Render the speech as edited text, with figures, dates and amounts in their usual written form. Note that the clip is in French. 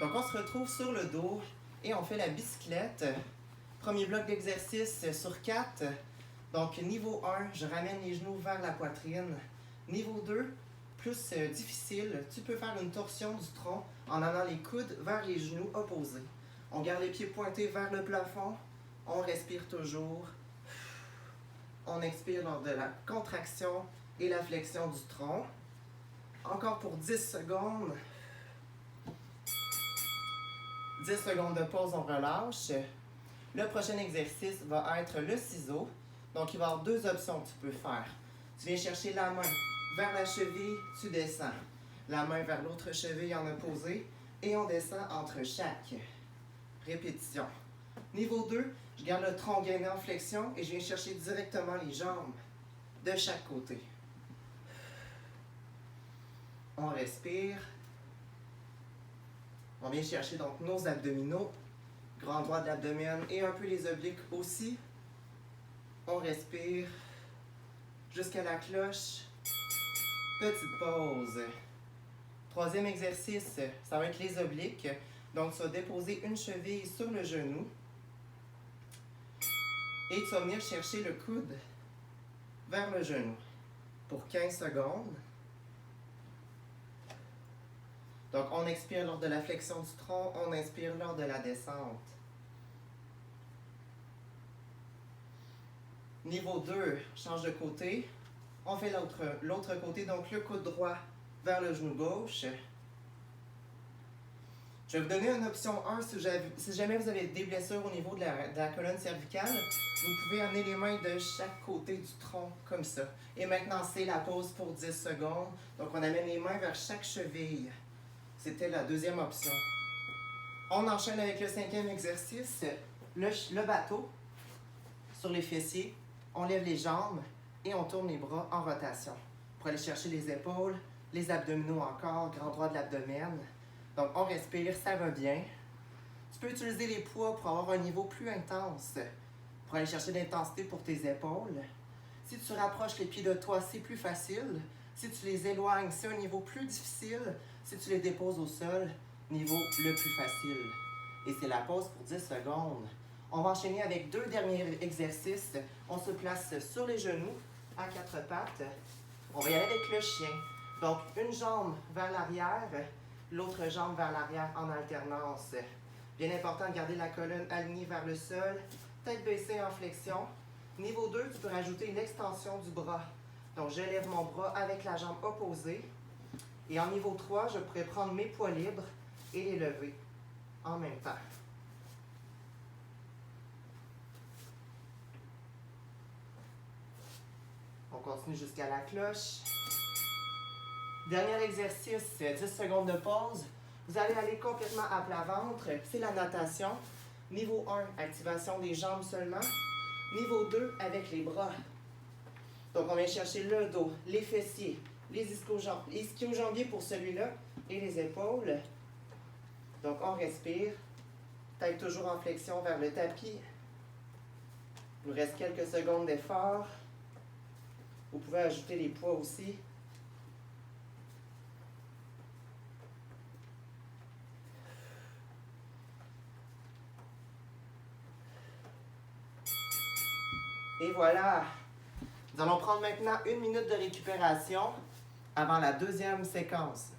Donc, on se retrouve sur le dos et on fait la bicyclette. Premier bloc d'exercice sur 4. Donc, niveau 1, je ramène les genoux vers la poitrine. Niveau 2, plus difficile, tu peux faire une torsion du tronc en amenant les coudes vers les genoux opposés. On garde les pieds pointés vers le plafond. On respire toujours. On expire lors de la contraction et la flexion du tronc. Encore pour 10 secondes. 10 secondes de pause, on relâche. Le prochain exercice va être le ciseau. Donc, il va y avoir deux options que tu peux faire. Tu viens chercher la main vers la cheville, tu descends. La main vers l'autre cheville en opposé et on descend entre chaque répétition. Niveau 2, je garde le tronc gainé en flexion et je viens chercher directement les jambes de chaque côté. On respire. On vient chercher donc nos abdominaux, grand droit de l'abdomen et un peu les obliques aussi. On respire jusqu'à la cloche. Petite pause. Troisième exercice, ça va être les obliques. Donc, tu vas déposer une cheville sur le genou. Et tu vas venir chercher le coude vers le genou pour 15 secondes. Donc, on expire lors de la flexion du tronc, on inspire lors de la descente. Niveau 2, change de côté. On fait l'autre côté, donc le coude droit vers le genou gauche. Je vais vous donner une option 1 si jamais vous avez des blessures au niveau de la colonne cervicale. Vous pouvez amener les mains de chaque côté du tronc, comme ça. Et maintenant, c'est la pause pour 10 secondes. Donc, on amène les mains vers chaque cheville. C'était la deuxième option. On enchaîne avec le cinquième exercice, le bateau sur les fessiers. On lève les jambes et on tourne les bras en rotation pour aller chercher les épaules, les abdominaux encore, grand droit de l'abdomen. Donc, on respire, ça va bien. Tu peux utiliser les poids pour avoir un niveau plus intense, pour aller chercher l'intensité pour tes épaules. Si tu rapproches les pieds de toi, c'est plus facile. Si tu les éloignes, c'est un niveau plus difficile. Si tu les déposes au sol, niveau le plus facile. Et c'est la pause pour 10 secondes. On va enchaîner avec deux derniers exercices. On se place sur les genoux, à quatre pattes. On va y aller avec le chien. Donc, une jambe vers l'arrière, l'autre jambe vers l'arrière en alternance. Bien important de garder la colonne alignée vers le sol, tête baissée en flexion. Niveau 2, tu peux rajouter une extension du bras. Donc, je lève mon bras avec la jambe opposée. Et en niveau 3, je pourrais prendre mes poids libres et les lever en même temps. On continue jusqu'à la cloche. Dernier exercice, 10 secondes de pause. Vous allez aller complètement à plat ventre. C'est la natation. Niveau 1, activation des jambes seulement. Niveau 2, avec les bras. Donc, on vient chercher le dos, les fessiers, les ischio-jambiers pour celui-là et les épaules. Donc, on respire. Tête toujours en flexion vers le tapis. Il nous reste quelques secondes d'effort. Vous pouvez ajouter les poids aussi. Et voilà! Nous allons prendre maintenant une minute de récupération avant la deuxième séquence.